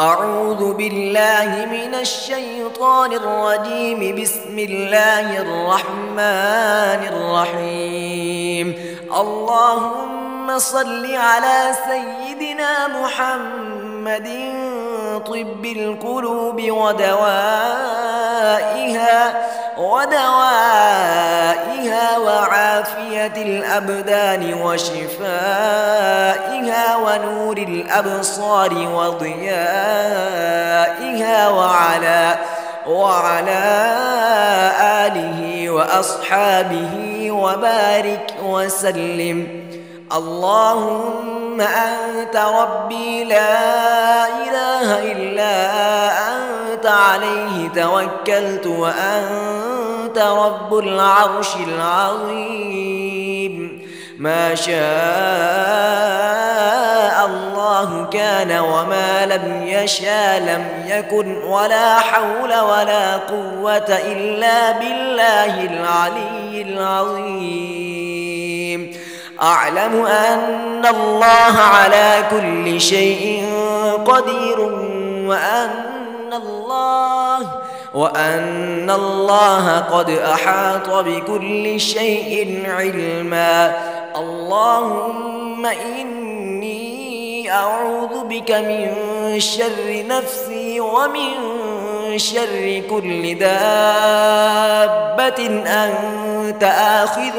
أعوذ بالله من الشيطان الرجيم. بسم الله الرحمن الرحيم. اللهم صل على سيدنا محمد طب القلوب ودوائها وعافية الأبدان وشفائها ونور الأبصار وضيائها وعلى آله وأصحابه وبارك وسلم. اللهم أنت ربي لا إله إلا أنت، عليه توكلت وأنت رب العرش العظيم. ما شاء الله كان وما لم يشاء لم يكن، ولا حول ولا قوة إلا بالله العلي العظيم. أعلم أن الله على كل شيء قدير وأن الله قد أحاط بكل شيء علما. اللهم إني أعوذ بك من شر نفسي ومن شر كل دابة أنت آخذ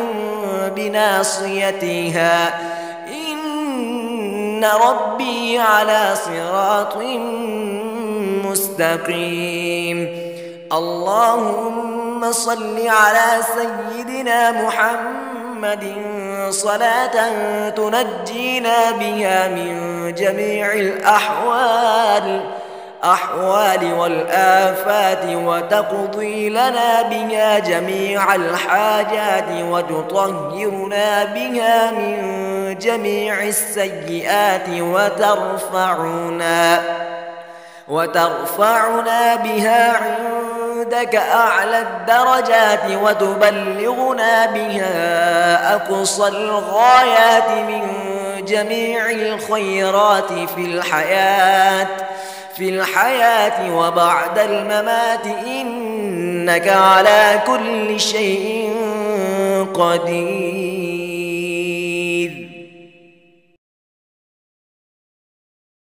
بناصيتها، إن ربي على صراط مستقيم. اللهم صل على سيدنا محمد صلاة تنجينا بها من جميع الأحوال والآفات، وتقضي لنا بها جميع الحاجات، وتطهرنا بها من جميع السيئات، وترفعنا بها عندك أعلى الدرجات، وتبلغنا بها أقصى الغايات من جميع الخيرات في الحياة وبعد الممات، إنك على كل شيء قدير.